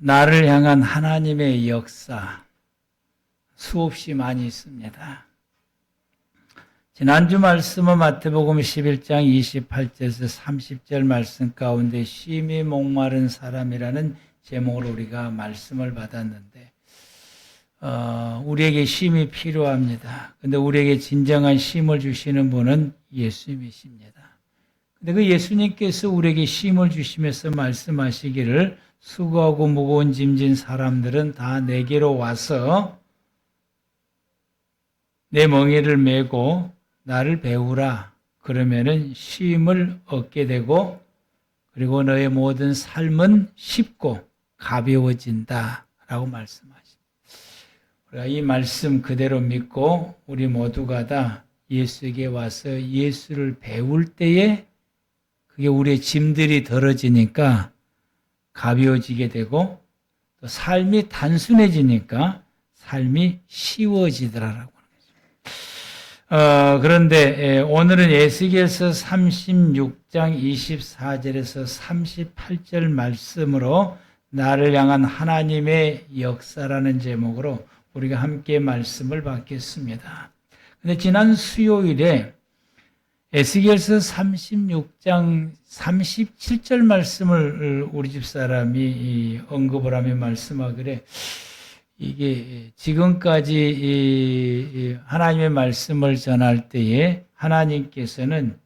나를 향한 하나님의 역사 수없이 많이 있습니다. 지난주 말씀은 마태복음 11장 28절에서 30절 말씀 가운데 쉼이 목마른 사람이라는 제목으로 우리가 말씀을 받았는데 우리에게 쉼이 필요합니다. 근데 우리에게 진정한 쉼을 주시는 분은 예수님이십니다. 근데 그 예수님께서 우리에게 쉼을 주시면서 말씀하시기를 수고하고 무거운 짐진 사람들은 다 내게로 와서 내 멍에를 메고 나를 배우라. 그러면은 쉼을 얻게 되고 그리고 너의 모든 삶은 쉽고 가벼워진다 라고 말씀하십니다. 우리가 이 말씀 그대로 믿고 우리 모두가 다 예수에게 와서 예수를 배울 때에 그게 우리의 짐들이 덜어지니까 가벼워지게 되고 또 삶이 단순해지니까 삶이 쉬워지더라라고 하는 거죠. 그런데 오늘은 에스겔서 36장 24절에서 38절 말씀으로 나를 향한 하나님의 역사라는 제목으로 우리가 함께 말씀을 받겠습니다. 근데 지난 수요일에 에스겔서 36장 37절 말씀을 우리 집사람이 언급을 하며 말씀하기를 이게 지금까지 하나님의 말씀을 전할 때에 하나님께서는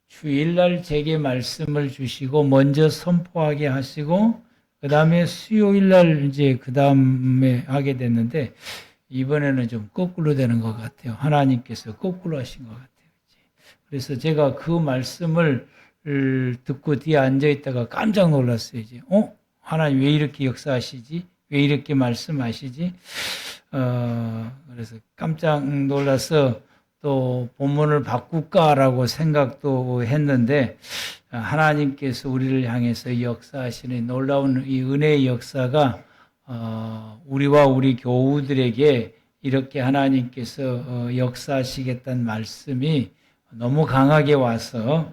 주일날 제게 말씀을 주시고 먼저 선포하게 하시고 그 다음에 수요일날 이제 그 다음에 하게 됐는데 이번에는 좀 거꾸로 되는 것 같아요. 하나님께서 거꾸로 하신 것 같아요. 그래서 제가 그 말씀을 듣고 뒤에 앉아있다가 깜짝 놀랐어요. 이제. 하나님 왜 이렇게 역사하시지? 왜 이렇게 말씀하시지? 그래서 깜짝 놀라서 또 본문을 바꿀까라고 생각도 했는데 하나님께서 우리를 향해서 역사하시는 놀라운 이 은혜의 역사가 우리와 우리 교우들에게 이렇게 하나님께서 역사하시겠다는 말씀이 너무 강하게 와서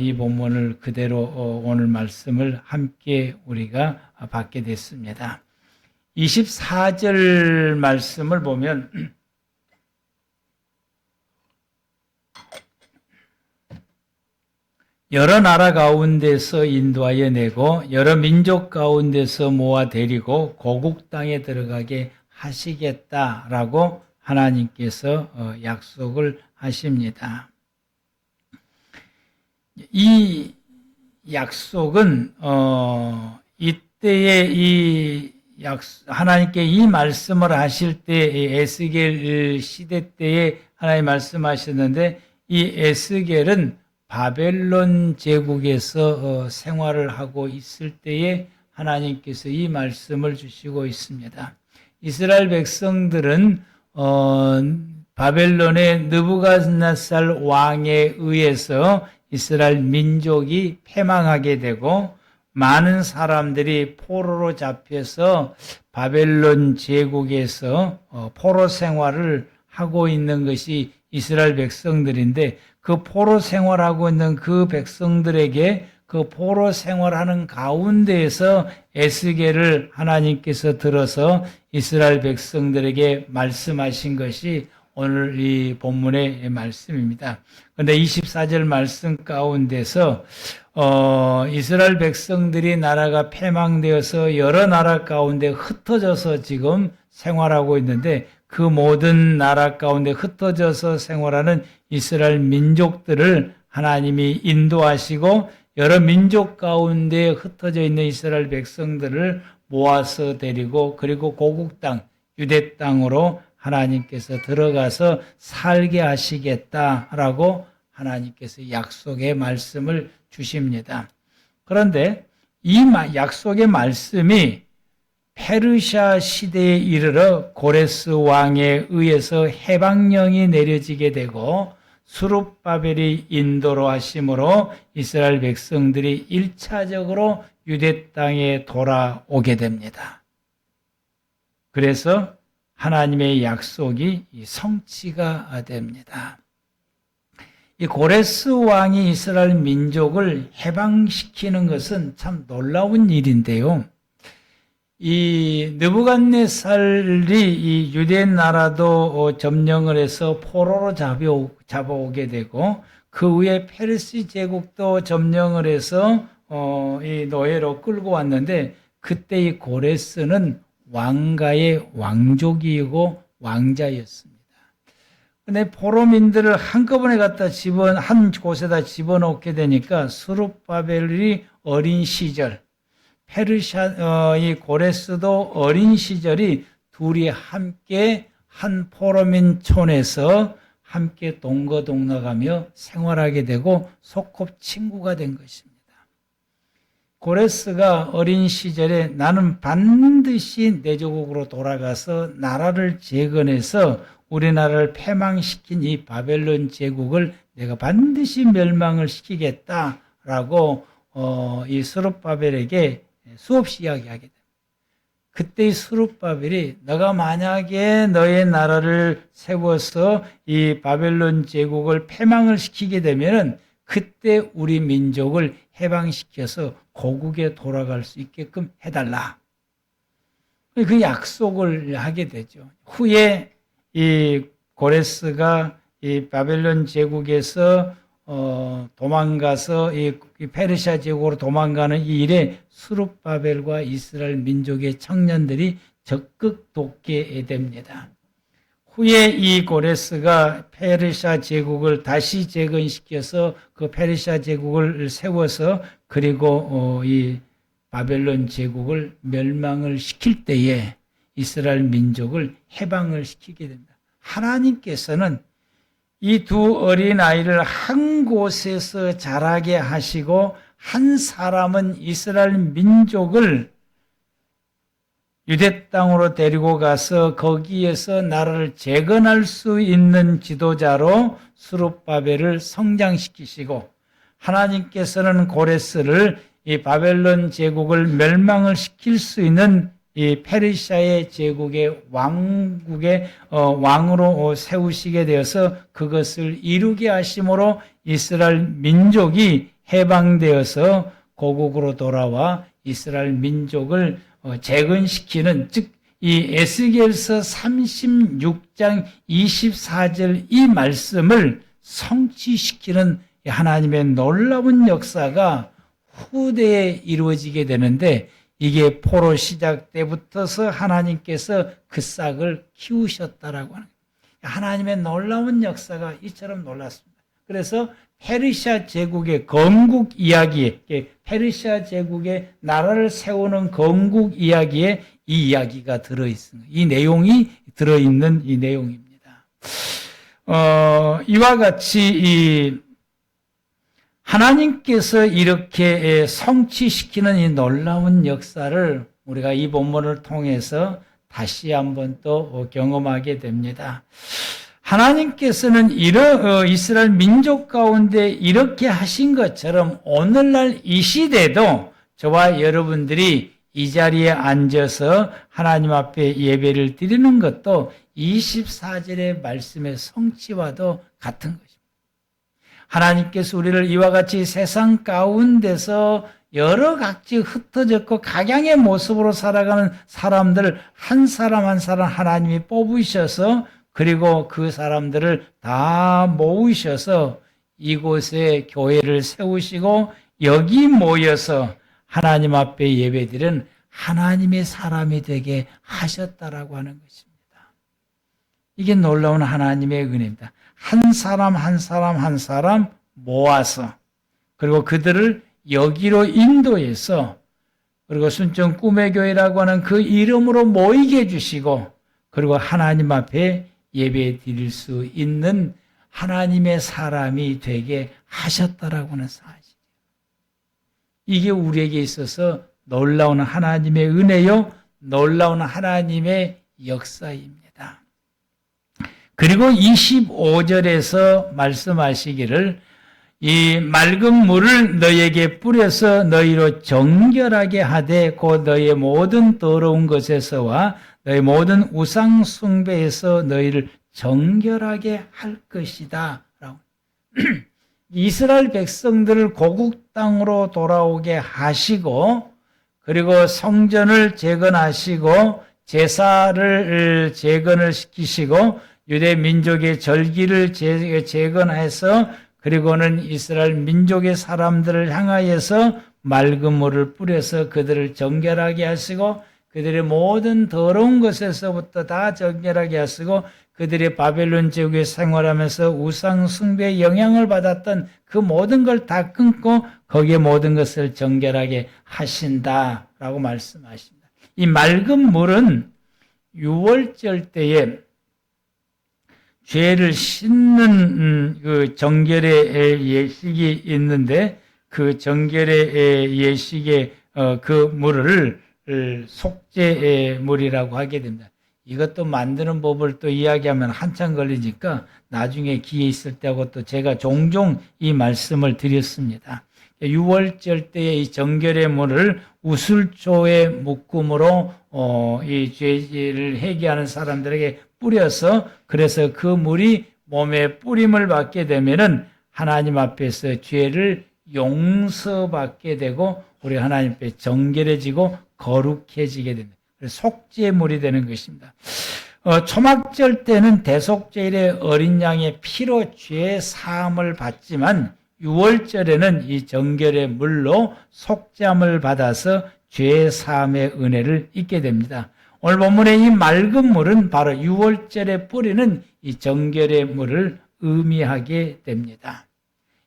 이 본문을 그대로 오늘 말씀을 함께 우리가 받게 됐습니다. 24절 말씀을 보면 여러 나라 가운데서 인도하여 내고 여러 민족 가운데서 모아 데리고 고국 땅에 들어가게 하시겠다라고 하나님께서 약속을 하십니다. 이 약속은 이때에 하나님께 이 말씀을 하실 때 에스겔 시대 때에 하나님 말씀하셨는데 이 에스겔은 바벨론 제국에서 생활을 하고 있을 때에 하나님께서 이 말씀을 주시고 있습니다. 이스라엘 백성들은 바벨론의 느부갓네살 왕에 의해서 이스라엘 민족이 패망하게 되고 많은 사람들이 포로로 잡혀서 바벨론 제국에서 포로 생활을 하고 있는 것이 이스라엘 백성들인데 그 포로 생활하고 있는 그 백성들에게 그 포로 생활하는 가운데에서 에스겔을 하나님께서 들어서 이스라엘 백성들에게 말씀하신 것이 오늘 이 본문의 말씀입니다. 그런데 24절 말씀 가운데서 이스라엘 백성들이 나라가 패망되어서 여러 나라 가운데 흩어져서 지금 생활하고 있는데 그 모든 나라 가운데 흩어져서 생활하는 이스라엘 민족들을 하나님이 인도하시고 여러 민족 가운데 흩어져 있는 이스라엘 백성들을 모아서 데리고 그리고 고국 땅, 유대 땅으로 하나님께서 들어가서 살게 하시겠다라고 하나님께서 약속의 말씀을 주십니다. 그런데 이 약속의 말씀이 페르시아 시대에 이르러 고레스 왕에 의해서 해방령이 내려지게 되고 수룹바벨이 인도로 하심으로 이스라엘 백성들이 1차적으로 유대 땅에 돌아오게 됩니다. 그래서 하나님의 약속이 성취가 됩니다. 이 고레스 왕이 이스라엘 민족을 해방시키는 것은 참 놀라운 일인데요. 이 느부갓네살이 이 유대 나라도 점령을 해서 포로로 잡아오게 되고 그 후에 페르시 제국도 점령을 해서 이 노예로 끌고 왔는데 그때 이 고레스는 왕가의 왕족이고 왕자였습니다. 근데 포로민들을 한꺼번에 한 곳에다 집어넣게 되니까 스룹바벨이 어린 시절, 이 고레스도 어린 시절이 둘이 함께 한 포로민 촌에서 함께 동거동락하며 생활하게 되고 소꿉친구가 된 것입니다. 고레스가 어린 시절에 나는 반드시 내 조국으로 돌아가서 나라를 재건해서 우리나라를 패망시킨 이 바벨론 제국을 내가 반드시 멸망을 시키겠다라고 이 스룹바벨에게 수없이 이야기하게 됩니다. 그때 이 스룹바벨이 너가 만약에 너의 나라를 세워서 이 바벨론 제국을 패망을 시키게 되면은 그때 우리 민족을 해방시켜서 고국에 돌아갈 수 있게끔 해달라. 그 약속을 하게 되죠. 후에 이 고레스가 이 바벨론 제국에서 도망가서 이 페르시아 제국으로 도망가는 이 일에 스룹바벨과 이스라엘 민족의 청년들이 적극 돕게 됩니다. 후에 이 고레스가 페르시아 제국을 다시 재건시켜서 그 페르시아 제국을 세워서 그리고 이 바벨론 제국을 멸망을 시킬 때에 이스라엘 민족을 해방을 시키게 됩니다. 하나님께서는 이 두 어린아이를 한 곳에서 자라게 하시고 한 사람은 이스라엘 민족을 유대 땅으로 데리고 가서 거기에서 나라를 재건할 수 있는 지도자로 스룹바벨을 성장시키시고 하나님께서는 고레스를 이 바벨론 제국을 멸망을 시킬 수 있는 이 페르시아의 제국의 왕으로 세우시게 되어서 그것을 이루게 하심으로 이스라엘 민족이 해방되어서 고국으로 돌아와 이스라엘 민족을 재건시키는, 즉 이 에스겔서 36장 24절 이 말씀을 성취시키는 하나님의 놀라운 역사가 후대에 이루어지게 되는데, 이게 포로 시작 때부터서 하나님께서 그 싹을 키우셨다라고 하는 거예요. 하나님의 놀라운 역사가 이처럼 놀랐습니다. 그래서 페르시아 제국의 건국 이야기에, 페르시아 제국의 나라를 세우는 건국 이야기에 이 이야기가 들어있습니다. 이 내용이 들어있는 이 내용입니다. 이와 같이 하나님께서 이렇게 성취시키는 이 놀라운 역사를 우리가 이 본문을 통해서 다시 한번 또 경험하게 됩니다. 하나님께서는 이스라엘 민족 가운데 이렇게 하신 것처럼 오늘날 이 시대도 저와 여러분들이 이 자리에 앉아서 하나님 앞에 예배를 드리는 것도 24절의 말씀의 성취와도 같은 것입니다. 하나님께서 우리를 이와 같이 세상 가운데서 여러 각지 흩어졌고 각양의 모습으로 살아가는 사람들을 한 사람 한 사람 하나님이 뽑으셔서, 그리고 그 사람들을 다 모으셔서 이곳에 교회를 세우시고 여기 모여서 하나님 앞에 예배드리는 하나님의 사람이 되게 하셨다라고 하는 것입니다. 이게 놀라운 하나님의 은혜입니다. 한 사람 한 사람 한 사람 모아서, 그리고 그들을 여기로 인도해서, 그리고 순천 꿈의 교회라고 하는 그 이름으로 모이게 해주시고, 그리고 하나님 앞에 예배 드릴 수 있는 하나님의 사람이 되게 하셨다라고 하는 사실. 이게 우리에게 있어서 놀라운 하나님의 은혜요, 놀라운 하나님의 역사입니다. 그리고 25절에서 말씀하시기를 이 맑은 물을 너희에게 뿌려서 너희로 정결하게 하되 곧 너희의 모든 더러운 것에서와 너희 모든 우상 숭배에서 너희를 정결하게 할 것이다. 이스라엘 백성들을 고국 땅으로 돌아오게 하시고, 그리고 성전을 재건하시고 제사를 재건을 시키시고 유대 민족의 절기를 재건해서 그리고는 이스라엘 민족의 사람들을 향하여서 맑은 물을 뿌려서 그들을 정결하게 하시고 그들의 모든 더러운 것에서부터 다 정결하게 하시고 그들이 바벨론 제국에 생활하면서 우상 숭배의 영향을 받았던 그 모든 걸 다 끊고 거기에 모든 것을 정결하게 하신다라고 말씀하십니다. 이 맑은 물은 유월절 때에 죄를 씻는 그 정결의 예식이 있는데 그 정결의 예식의 그 물을 속죄의 물이라고 하게 됩니다. 이것도 만드는 법을 또 이야기하면 한참 걸리니까 나중에 기회 있을 때하고 또 제가 종종 이 말씀을 드렸습니다. 유월절 때에 이 정결의 물을 우슬초의 묶음으로 이 죄를 회개하는 사람들에게 뿌려서 그래서 그 물이 몸에 뿌림을 받게 되면은 하나님 앞에서 죄를 용서받게 되고 우리 하나님 앞에 정결해지고 거룩해지게 됩니다. 그래서 속죄물이 되는 것입니다. 초막절 때는 대속죄일의 어린 양의 피로 죄 사함을 받지만 유월절에는 이 정결의 물로 속죄함을 받아서 죄 사함의 은혜를 잊게 됩니다. 오늘 본문의 이 맑은 물은 바로 유월절에 뿌리는 이 정결의 물을 의미하게 됩니다.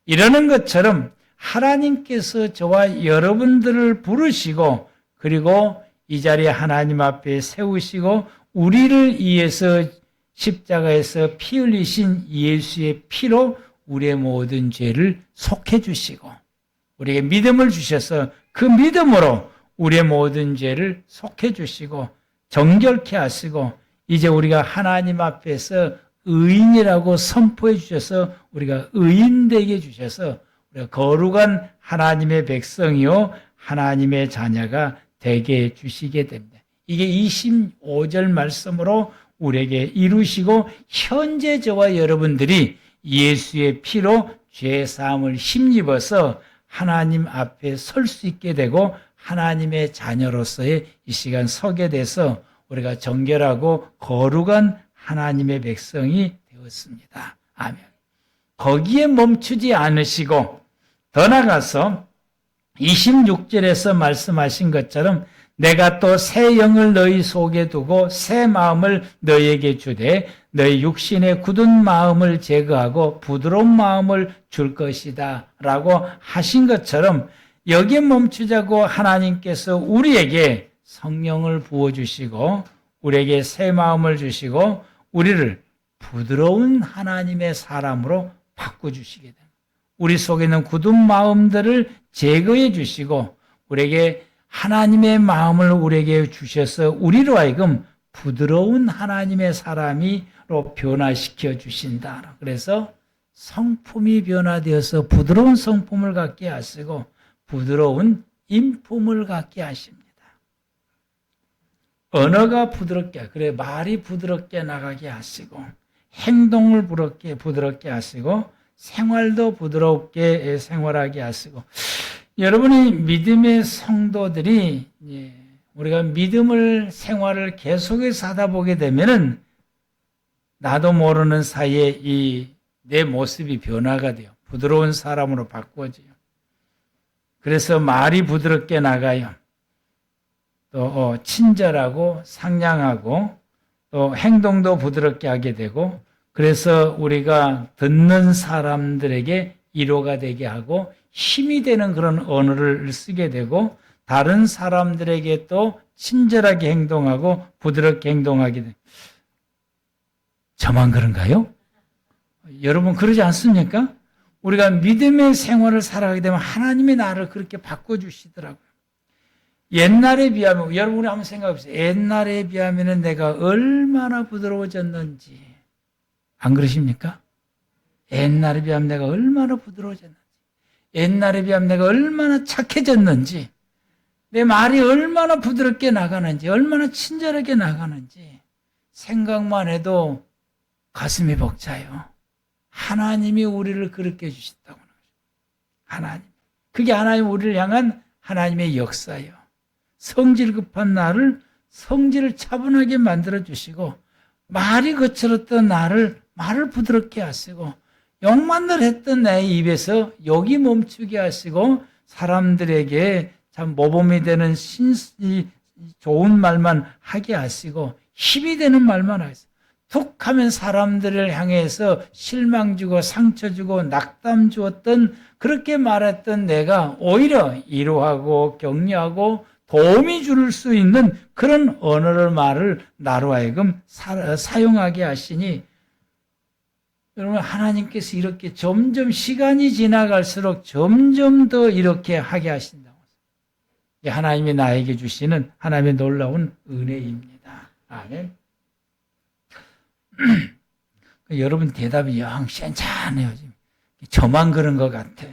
이러는 것처럼 하나님께서 저와 여러분들을 부르시고 그리고 이 자리에 하나님 앞에 세우시고 우리를 위해서 십자가에서 피 흘리신 예수의 피로 우리의 모든 죄를 속해 주시고 우리에게 믿음을 주셔서 그 믿음으로 우리의 모든 죄를 속해 주시고 정결케 하시고 이제 우리가 하나님 앞에서 의인이라고 선포해 주셔서 우리가 의인되게 주셔서 우리가 거룩한 하나님의 백성이요 하나님의 자녀가 되게 해주시게 됩니다. 이게 25절 말씀으로 우리에게 이루시고 현재 저와 여러분들이 예수의 피로 죄사함을 힘입어서 하나님 앞에 설 수 있게 되고 하나님의 자녀로서의 이 시간 서게 돼서 우리가 정결하고 거룩한 하나님의 백성이 되었습니다. 아멘. 거기에 멈추지 않으시고 더 나아가서 26절에서 말씀하신 것처럼 내가 또 새 영을 너희 속에 두고 새 마음을 너희에게 주되 너희 육신의 굳은 마음을 제거하고 부드러운 마음을 줄 것이다 라고 하신 것처럼 여기에 멈추자고 하나님께서 우리에게 성령을 부어주시고 우리에게 새 마음을 주시고 우리를 부드러운 하나님의 사람으로 바꿔주시게 됩니다. 우리 속에 있는 굳은 마음들을 제거해 주시고 우리에게 하나님의 마음을 우리에게 주셔서 우리로 하여금 부드러운 하나님의 사람이로 변화시켜 주신다. 그래서 성품이 변화되어서 부드러운 성품을 갖게 하시고 부드러운 인품을 갖게 하십니다. 언어가 부드럽게 그래 말이 부드럽게 나가게 하시고 행동을 부드럽게 하시고 생활도 부드럽게 생활하게 하시고 여러분이 믿음의 성도들이 우리가 믿음을 생활을 계속해서 하다 보게 되면은 나도 모르는 사이에 이 내 모습이 변화가 돼요. 부드러운 사람으로 바꿔져요. 그래서 말이 부드럽게 나가요. 또 친절하고 상냥하고 또 행동도 부드럽게 하게 되고 그래서 우리가 듣는 사람들에게 위로가 되게 하고 힘이 되는 그런 언어를 쓰게 되고 다른 사람들에게 또 친절하게 행동하고 부드럽게 행동하게 됩니다. 저만 그런가요? 여러분 그러지 않습니까? 우리가 믿음의 생활을 살아가게 되면 하나님이 나를 그렇게 바꿔주시더라고요. 옛날에 비하면 여러분이 한번 생각해 보세요. 옛날에 비하면 내가 얼마나 부드러워졌는지 안 그러십니까? 옛날에 비하면 내가 얼마나 부드러워졌는지 옛날에 비하면 내가 얼마나 착해졌는지 내 말이 얼마나 부드럽게 나가는지 얼마나 친절하게 나가는지 생각만 해도 가슴이 벅차요. 하나님이 우리를 그렇게 해주셨다고 하는 거죠. 하나님. 그게 하나님 우리를 향한 하나님의 역사예요. 성질 급한 나를 성질을 차분하게 만들어 주시고, 말이 거칠었던 나를 말을 부드럽게 하시고, 욕만을 했던 내 입에서 욕이 멈추게 하시고, 사람들에게 참 모범이 되는 좋은 말만 하게 하시고, 힘이 되는 말만 하시고, 툭 하면 사람들을 향해서 실망 주고 상처 주고 낙담 주었던, 그렇게 말했던 내가 오히려 위로하고 격려하고 도움이 줄 수 있는 그런 언어를 말을 나로 하여금 사용하게 하시니, 여러분, 하나님께서 이렇게 점점 시간이 지나갈수록 점점 더 이렇게 하게 하신다고. 하나님이 나에게 주시는 하나님의 놀라운 은혜입니다. 아멘. 여러분 대답이 영 시원찮아요. 저만 그런 것 같아.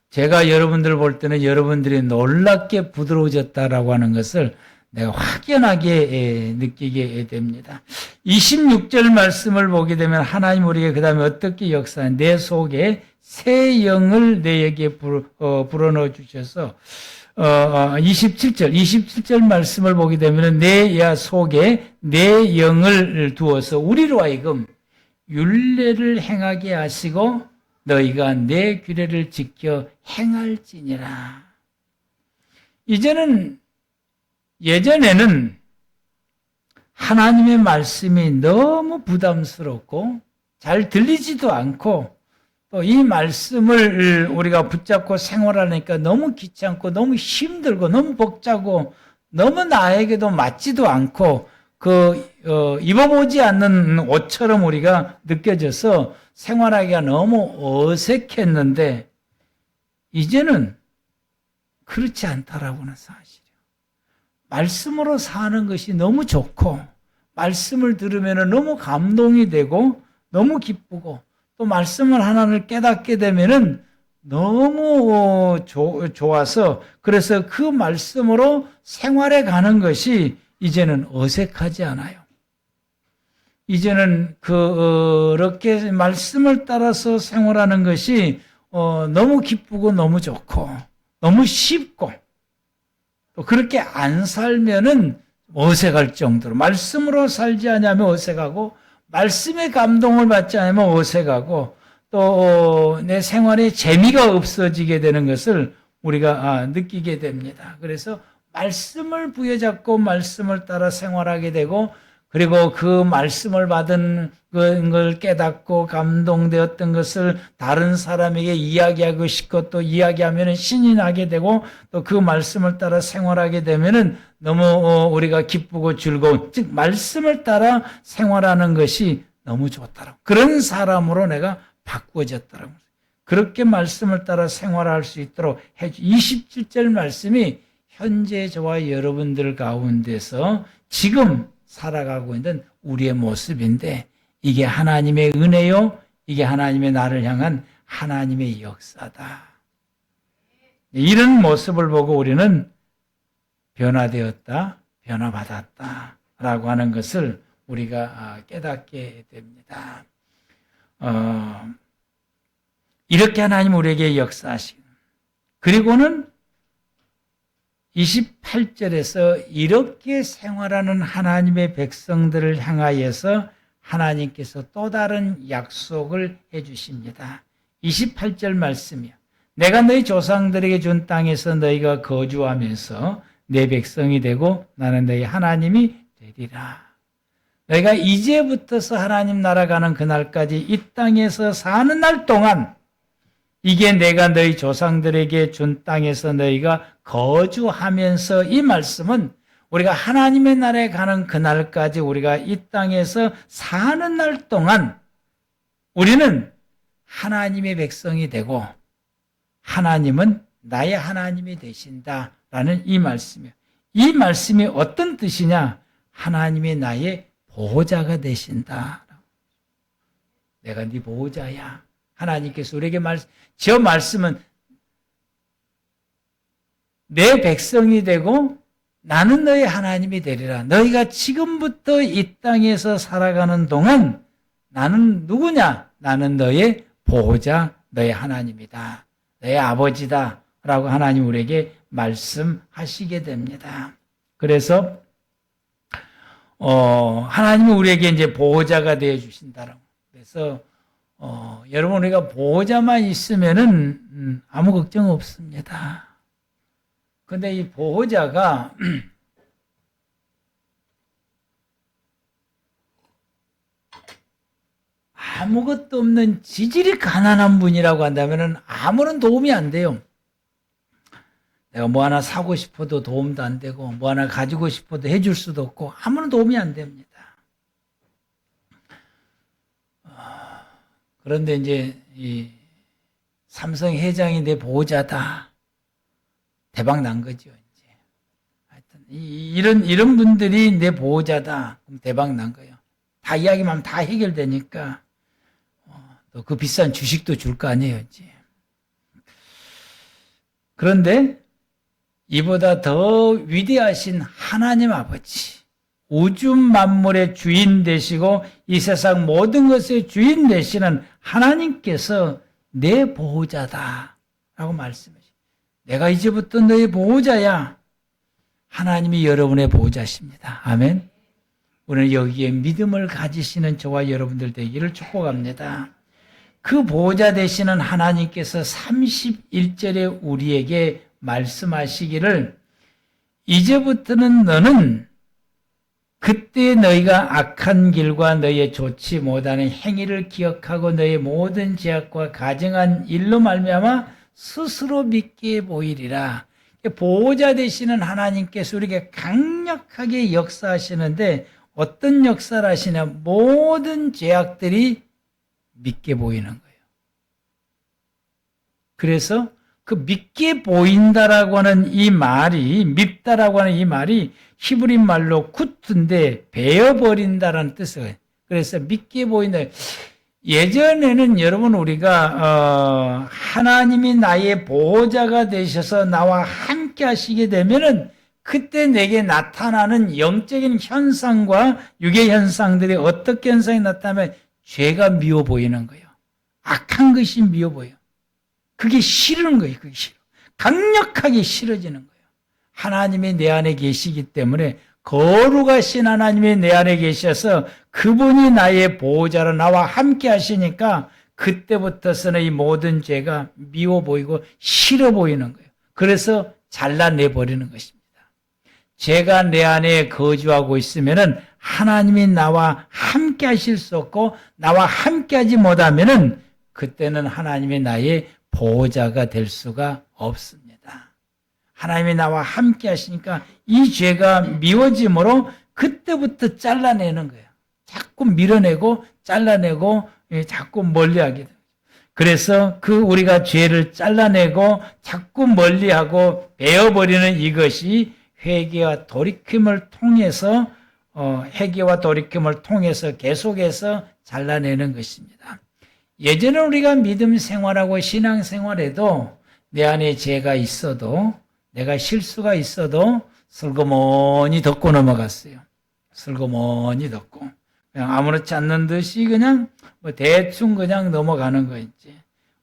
제가 여러분들 볼 때는 여러분들이 놀랍게 부드러워졌다라고 하는 것을 내가 확연하게 느끼게 됩니다. 26절 말씀을 보게 되면 하나님 우리에게 그 다음에 어떻게 역사하는, 내 속에 새 영을 내게 불어넣어 주셔서 27절 말씀을 보게 되면 내 속에 내 영을 두어서 우리로 하여금 율례를 행하게 하시고 너희가 내 규례를 지켜 행할지니라. 예전에는 하나님의 말씀이 너무 부담스럽고 잘 들리지도 않고, 또 이 말씀을 우리가 붙잡고 생활하니까 너무 귀찮고 너무 힘들고 너무 벅차고 너무 나에게도 맞지도 않고 입어보지 않는 옷처럼 우리가 느껴져서 생활하기가 너무 어색했는데, 이제는 그렇지 않다라고는 사실이에요. 말씀으로 사는 것이 너무 좋고, 말씀을 들으면 너무 감동이 되고 너무 기쁘고, 또 말씀을 하나를 깨닫게 되면은 너무 좋아서, 그래서 그 말씀으로 생활해 가는 것이 이제는 어색하지 않아요. 이제는 그렇게 말씀을 따라서 생활하는 것이 너무 기쁘고 너무 좋고 너무 쉽고, 또 그렇게 안 살면은 어색할 정도로, 말씀으로 살지 않으면 어색하고 말씀의 감동을 받지 않으면 어색하고, 또 내 생활에 재미가 없어지게 되는 것을 우리가 느끼게 됩니다. 그래서 말씀을 부여잡고 말씀을 따라 생활하게 되고, 그리고 그 말씀을 받은 걸 깨닫고 감동되었던 것을 다른 사람에게 이야기하고 싶고, 또 이야기하면 신이 나게 되고, 또 그 말씀을 따라 생활하게 되면은 너무 우리가 기쁘고 즐거운, 즉 말씀을 따라 생활하는 것이 너무 좋다라고, 그런 사람으로 내가 바꾸어졌다라고, 그렇게 말씀을 따라 생활할 수 있도록 해주. 27절 말씀이 현재 저와 여러분들 가운데서 지금 살아가고 있는 우리의 모습인데, 이게 하나님의 은혜요, 이게 하나님의 나를 향한 하나님의 역사다. 이런 모습을 보고 우리는 변화되었다, 변화받았다 라고 하는 것을 우리가 깨닫게 됩니다. 이렇게 하나님 우리에게 역사하시고, 그리고는 28절에서 이렇게 생활하는 하나님의 백성들을 향하여서 하나님께서 또 다른 약속을 해 주십니다. 28절 말씀이요. 내가 너희 조상들에게 준 땅에서 너희가 거주하면서 내 백성이 되고 나는 너희 하나님이 되리라. 너희가 이제부터서 하나님 나라 가는 그날까지 이 땅에서 사는 날 동안, 이게 내가 너희 조상들에게 준 땅에서 너희가 거주하면서, 이 말씀은 우리가 하나님의 나라에 가는 그날까지 우리가 이 땅에서 사는 날 동안 우리는 하나님의 백성이 되고 하나님은 나의 하나님이 되신다라는 이 말씀이에요. 이 말씀이 어떤 뜻이냐? 하나님이 나의 보호자가 되신다. 내가 네 보호자야. 하나님께서 우리에게 저 말씀은 내 백성이 되고 나는 너희 하나님이 되리라. 너희가 지금부터 이 땅에서 살아가는 동안 나는 누구냐? 나는 너의 보호자, 너의 하나님이다. 너의 아버지다. 라고 하나님 우리에게 말씀하시게 됩니다. 그래서 하나님이 우리에게 이제 보호자가 되어 주신다라고. 그래서 여러분 우리가 보호자만 있으면은 아무 걱정 없습니다. 근데 이 보호자가 아무것도 없는 지질이 가난한 분이라고 한다면은 아무런 도움이 안 돼요. 내가 뭐 하나 사고 싶어도 도움도 안 되고, 뭐 하나 가지고 싶어도 해줄 수도 없고, 아무런 도움이 안 됩니다. 그런데 이제 이 삼성 회장이 내 보호자다. 대박 난 거죠. 이제 하여튼 이런 분들이 내 보호자다. 그럼 대박 난 거예요. 다 이야기만 하면 다 해결되니까 또 그 비싼 주식도 줄 거 아니에요. 이제. 그런데 이보다 더 위대하신 하나님 아버지, 우주 만물의 주인 되시고 이 세상 모든 것의 주인 되시는 하나님께서 내 보호자다 라고 말씀하시죠. 내가 이제부터 너의 보호자야. 하나님이 여러분의 보호자십니다. 아멘. 오늘 여기에 믿음을 가지시는 저와 여러분들 되기를 축복합니다. 그 보호자 되시는 하나님께서 31절에 우리에게 말씀하시기를 이제부터는 너는 그때 너희가 악한 길과 너희의 좋지 못하는 행위를 기억하고 너희의 모든 죄악과 가증한 일로 말미암아 스스로 믿게 보이리라. 보호자 되시는 하나님께서 우리에게 강력하게 역사하시는데 어떤 역사를 하시냐? 모든 죄악들이 믿게 보이는 거예요. 그래서 그 믿게 보인다라고 하는 이 말이, 밉다라고 하는 이 말이 히브리 말로 쿠트인데 베어버린다라는 뜻이에요. 그래서 믿게 보인다. 예전에는 여러분 우리가 하나님이 나의 보호자가 되셔서 나와 함께 하시게 되면은 그때 내게 나타나는 영적인 현상과 육의 현상들이 어떻게 현상이 나타나면 죄가 미워 보이는 거예요. 악한 것이 미워 보여요. 그게 싫은 거예요. 그게 싫어. 강력하게 싫어지는 거예요. 하나님이 내 안에 계시기 때문에 거룩하신 하나님이 내 안에 계셔서 그분이 나의 보호자로 나와 함께 하시니까 그때부터서는 이 모든 죄가 미워 보이고 싫어 보이는 거예요. 그래서 잘라내버리는 것입니다. 죄가 내 안에 거주하고 있으면은 하나님이 나와 함께 하실 수 없고 나와 함께 하지 못하면은 그때는 하나님이 나의 보호자가 될 수가 없습니다. 하나님이 나와 함께 하시니까 이 죄가 미워짐으로 그때부터 잘라내는 거예요. 자꾸 밀어내고 잘라내고 자꾸 멀리하게 돼요. 그래서 그 우리가 죄를 잘라내고 자꾸 멀리하고 베어버리는 이것이 회개와 돌이킴을 통해서 회개와 돌이킴을 통해서 계속해서 잘라내는 것입니다. 예전에 우리가 믿음 생활하고 신앙 생활에도 내 안에 죄가 있어도 내가 실수가 있어도 슬그머니 덮고 넘어갔어요. 슬그머니 덮고 그냥 아무렇지 않는 듯이 그냥 대충 그냥 넘어가는 거 있지.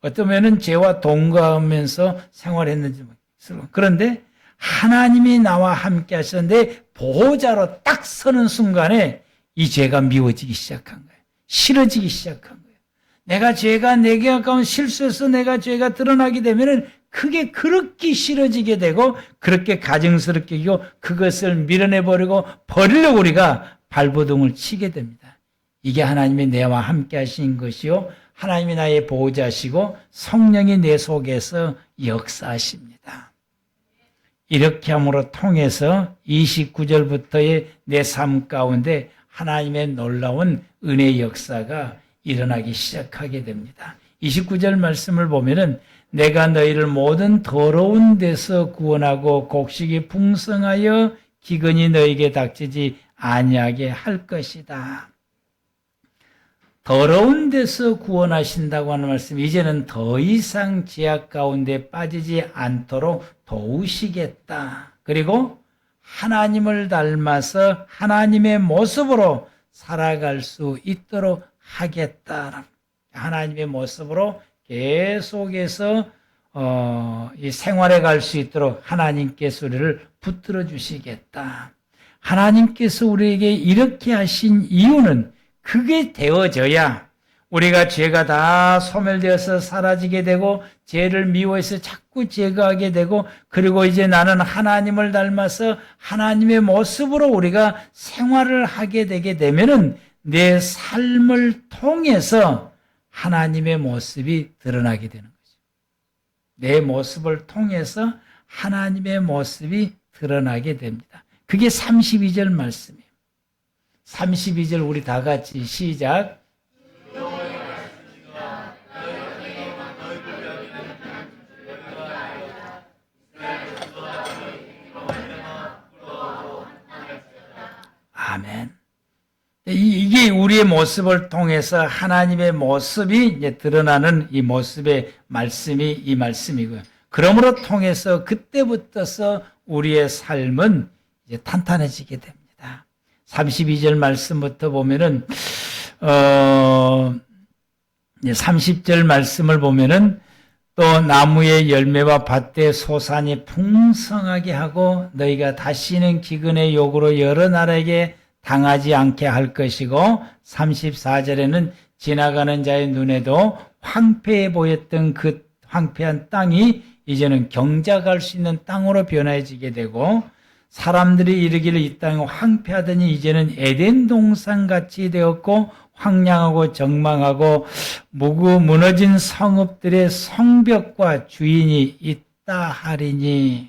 어쩌면은 죄와 동거하면서 생활했는지 모르겠어요. 그런데 하나님이 나와 함께 하셨는데 보호자로 딱 서는 순간에 이 죄가 미워지기 시작한 거예요. 싫어지기 시작한 거예요. 내가 죄가 내게 가까운 실수해서 내가 죄가 드러나게 되면은 그게 그렇게 싫어지게 되고 그렇게 가증스럽게 이고 그것을 밀어내버리고 버리려고 우리가 발버둥을 치게 됩니다. 이게 하나님이 내와 함께 하신 것이요. 하나님이 나의 보호자시고 성령이 내 속에서 역사하십니다. 이렇게 함으로 통해서 29절부터의 내 삶 가운데 하나님의 놀라운 은혜의 역사가 일어나기 시작하게 됩니다. 29절 말씀을 보면은 내가 너희를 모든 더러운 데서 구원하고 곡식이 풍성하여 기근이 너희에게 닥치지 아니하게 할 것이다. 더러운 데서 구원하신다고 하는 말씀, 이제는 더 이상 죄악 가운데 빠지지 않도록 도우시겠다. 그리고 하나님을 닮아서 하나님의 모습으로 살아갈 수 있도록 하겠다. 하나님의 모습으로 계속해서 이 생활에 갈 수 있도록 하나님께서 우리를 붙들어 주시겠다. 하나님께서 우리에게 이렇게 하신 이유는 그게 되어져야 우리가 죄가 다 소멸되어서 사라지게 되고 죄를 미워해서 자꾸 제거하게 되고 그리고 이제 나는 하나님을 닮아서 하나님의 모습으로 우리가 생활을 하게 되게 되면은 내 삶을 통해서 하나님의 모습이 드러나게 되는 거죠. 내 모습을 통해서 하나님의 모습이 드러나게 됩니다. 그게 32절 말씀이에요. 32절 우리 다 같이 시작. 아멘. 이게 우리의 모습을 통해서 하나님의 모습이 이제 드러나는 이 모습의 말씀이 이 말씀이고요. 그러므로 통해서 그때부터서 우리의 삶은 이제 탄탄해지게 됩니다. 32절 말씀부터 보면은 30절 말씀을 보면은 또 나무의 열매와 밭의 소산이 풍성하게 하고 너희가 다시는 기근의 욕으로 여러 나라에게 당하지 않게 할 것이고 34절에는 지나가는 자의 눈에도 황폐해 보였던 그 황폐한 땅이 이제는 경작할 수 있는 땅으로 변해지게 되고 사람들이 이르기를 이 땅이 황폐하더니 이제는 에덴 동산같이 되었고 황량하고 정망하고 무너진 성읍들의 성벽과 주인이 있다 하리니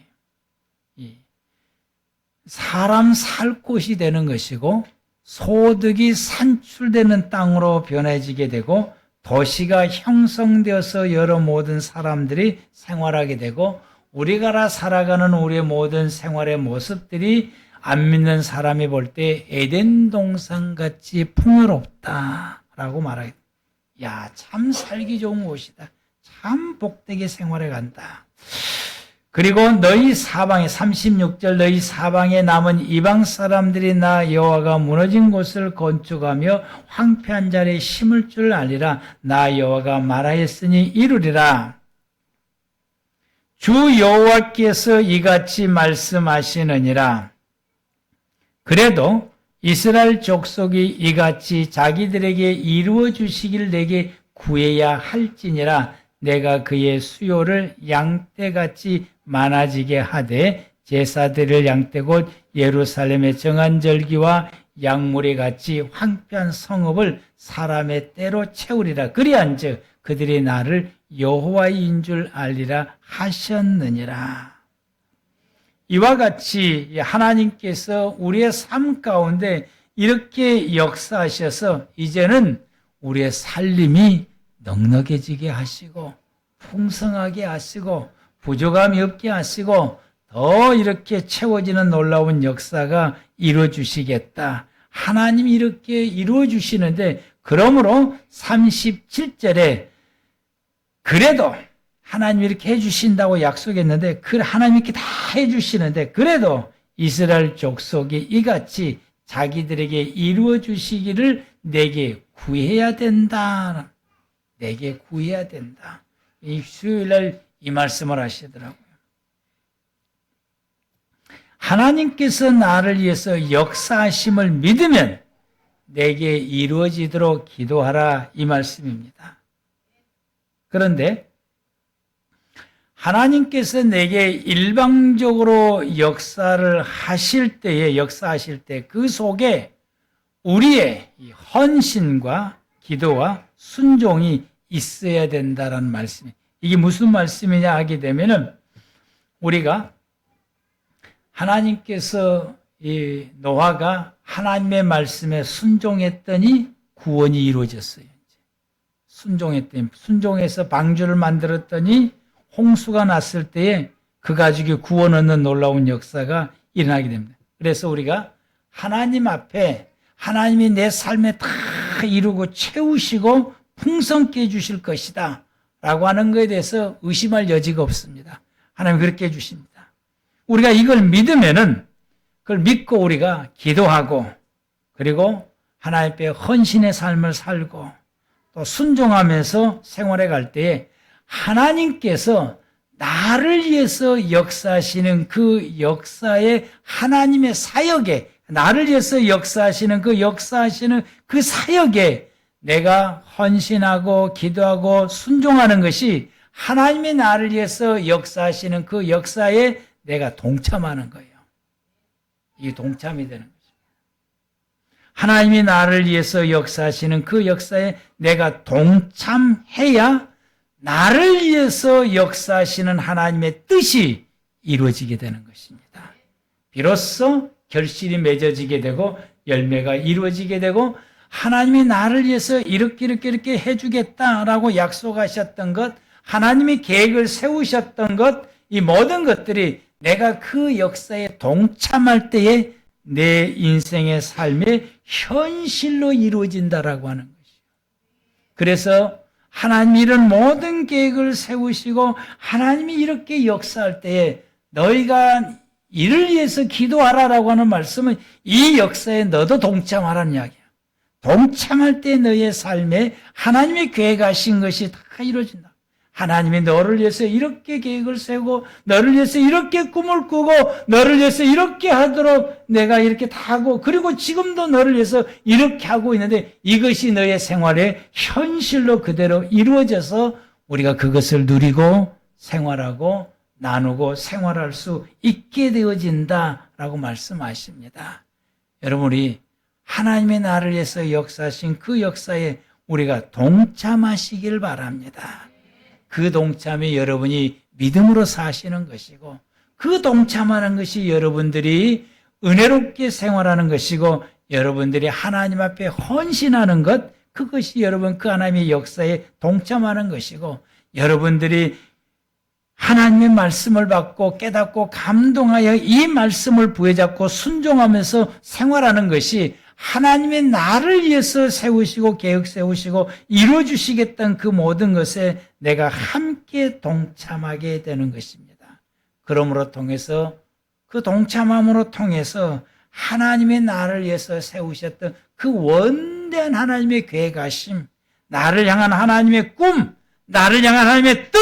사람 살 곳이 되는 것이고 소득이 산출되는 땅으로 변해지게 되고 도시가 형성되어서 여러 모든 사람들이 생활하게 되고 우리가 살아가는 우리의 모든 생활의 모습들이 안 믿는 사람이 볼 때 에덴 동산같이 풍요롭다라고 말하게 됩니다. 야, 참 살기 좋은 곳이다. 참 복되게 생활해 간다. 그리고 너희 사방에 36절 너희 사방에 남은 이방 사람들이 나 여호와가 무너진 곳을 건축하며 황폐한 자리에 심을 줄 알리라. 나 여호와가 말하였으니 이루리라. 주 여호와께서 이같이 말씀하시느니라. 그래도 이스라엘 족속이 이같이 자기들에게 이루어 주시길 내게 구해야 할지니라. 내가 그의 수요를 양떼같이 많아지게 하되 제사드릴 양떼 곧 예루살렘의 정한 절기와 양무리 같이 황폐한 성읍을 사람의 때로 채우리라. 그리한즉 그들이 나를 여호와인 줄 알리라 하셨느니라. 이와 같이 하나님께서 우리의 삶 가운데 이렇게 역사하셔서 이제는 우리의 살림이 넉넉해지게 하시고 풍성하게 하시고 부족함이 없게 하시고 더 이렇게 채워지는 놀라운 역사가 이루어주시겠다. 하나님이 이렇게 이루어주시는데 그러므로 37절에 그래도 하나님이 이렇게 해주신다고 약속했는데 그 하나님이 이렇게 다 해주시는데 그래도 이스라엘 족속이 이같이 자기들에게 이루어주시기를 내게 구해야 된다. 내게 구해야 된다. 이 수요일날 이 말씀을 하시더라고요. 하나님께서 나를 위해서 역사하심을 믿으면 내게 이루어지도록 기도하라 이 말씀입니다. 그런데 하나님께서 내게 일방적으로 역사하실 때 그 속에 우리의 헌신과 기도와 순종이 있어야 된다라는 말씀이에요. 이게 무슨 말씀이냐 하게 되면은 우리가 하나님께서 이 노아가 하나님의 말씀에 순종했더니 구원이 이루어졌어요. 순종해서 방주를 만들었더니 홍수가 났을 때에 그 가족이 구원 얻는 놀라운 역사가 일어나게 됩니다. 그래서 우리가 하나님 앞에 하나님이 내 삶에 다 이루고 채우시고 풍성케 해주실 것이다 라고 하는 것에 대해서 의심할 여지가 없습니다. 하나님 그렇게 해주십니다. 우리가 이걸 믿으면은 그걸 믿고 우리가 기도하고 그리고 하나님 앞에 헌신의 삶을 살고 또 순종하면서 생활해 갈 때에 하나님께서 나를 위해서 역사하시는 그 역사의 하나님의 사역에, 나를 위해서 역사하시는 그 사역에 내가 헌신하고 기도하고 순종하는 것이 하나님의 나를 위해서 역사하시는 그 역사에 내가 동참하는 거예요. 이게 동참이 되는 거죠. 하나님이 나를 위해서 역사하시는 그 역사에 내가 동참해야 나를 위해서 역사하시는 하나님의 뜻이 이루어지게 되는 것입니다. 비로소 결실이 맺어지게 되고 열매가 이루어지게 되고 하나님이 나를 위해서 이렇게 해주겠다라고 약속하셨던 것, 하나님이 계획을 세우셨던 것, 이 모든 것들이 내가 그 역사에 동참할 때에 내 인생의 삶의 현실로 이루어진다라고 하는 것이요. 그래서 하나님이 이런 모든 계획을 세우시고 하나님이 이렇게 역사할 때에 너희가 이를 위해서 기도하라라고 하는 말씀은 이 역사에 너도 동참하라는 이야기야. 동참할 때 너의 삶에 하나님이 계획하신 것이 다 이루어진다. 하나님이 너를 위해서 이렇게 계획을 세우고 너를 위해서 이렇게 꿈을 꾸고 너를 위해서 이렇게 하도록 내가 이렇게 다 하고 그리고 지금도 너를 위해서 이렇게 하고 있는데 이것이 너의 생활에 현실로 그대로 이루어져서 우리가 그것을 누리고 생활하고 나누고 생활할 수 있게 되어진다라고 말씀하십니다. 여러분, 우리 하나님의 나를 위해서 역사하신 그 역사에 우리가 동참하시길 바랍니다. 그 동참이 여러분이 믿음으로 사시는 것이고 그 동참하는 것이 여러분들이 은혜롭게 생활하는 것이고 여러분들이 하나님 앞에 헌신하는 것, 그것이 여러분 그 하나님의 역사에 동참하는 것이고 여러분들이 하나님의 말씀을 받고 깨닫고 감동하여 이 말씀을 부여잡고 순종하면서 생활하는 것이 하나님의 나를 위해서 세우시고 계획 세우시고 이루어주시겠다는 그 모든 것에 내가 함께 동참하게 되는 것입니다. 그러므로 통해서 그 동참함으로 통해서 하나님의 나를 위해서 세우셨던 그 원대한 하나님의 계획하심, 나를 향한 하나님의 꿈, 나를 향한 하나님의 뜻,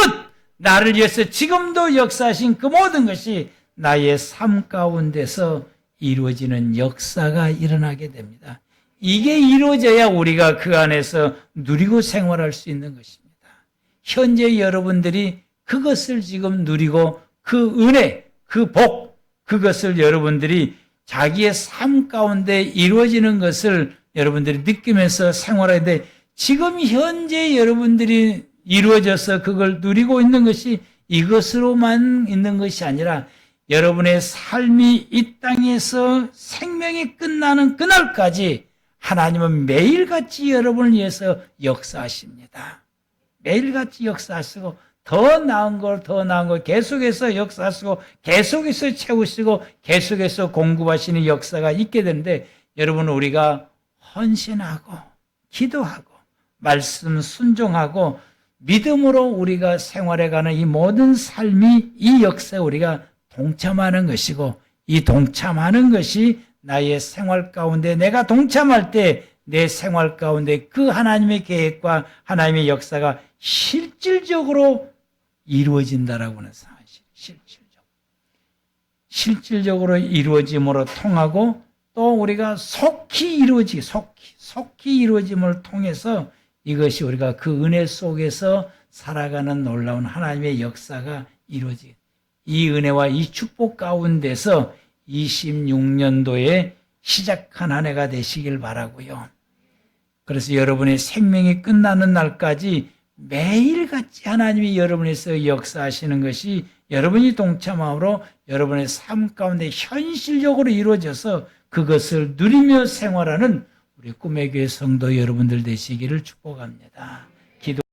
나를 위해서 지금도 역사하신 그 모든 것이 나의 삶 가운데서 이루어지는 역사가 일어나게 됩니다. 이게 이루어져야 우리가 그 안에서 누리고 생활할 수 있는 것입니다. 현재 여러분들이 그것을 지금 누리고 그 은혜, 그 복, 그것을 여러분들이 자기의 삶 가운데 이루어지는 것을 여러분들이 느끼면서 생활해야 돼. 지금 현재 여러분들이 이루어져서 그걸 누리고 있는 것이 이것으로만 있는 것이 아니라 여러분의 삶이 이 땅에서 생명이 끝나는 그날까지 하나님은 매일같이 여러분을 위해서 역사하십니다. 매일같이 역사하시고 더 나은 걸 계속해서 역사하시고 계속해서 채우시고 계속해서 공급하시는 역사가 있게 되는데 여러분, 우리가 헌신하고 기도하고 말씀 순종하고 믿음으로 우리가 생활해가는 이 모든 삶이 이 역사에 우리가 동참하는 것이고 이 동참하는 것이 나의 생활 가운데 내가 동참할 때 내 생활 가운데 그 하나님의 계획과 하나님의 역사가 실질적으로 이루어진다라고 하는 사실. 실질적으로 이루어짐으로 통하고 또 우리가 속히 이루어짐을 통해서 이것이 우리가 그 은혜 속에서 살아가는 놀라운 하나님의 역사가 이루어지게, 이 은혜와 이 축복 가운데서 26년도에 시작한 한 해가 되시길 바라고요. 그래서 여러분의 생명이 끝나는 날까지 매일같이 하나님이 여러분에서 역사하시는 것이 여러분이 동참함으로 여러분의 삶 가운데 현실적으로 이루어져서 그것을 누리며 생활하는 우리 꿈의 교회 성도 여러분들 되시기를 축복합니다.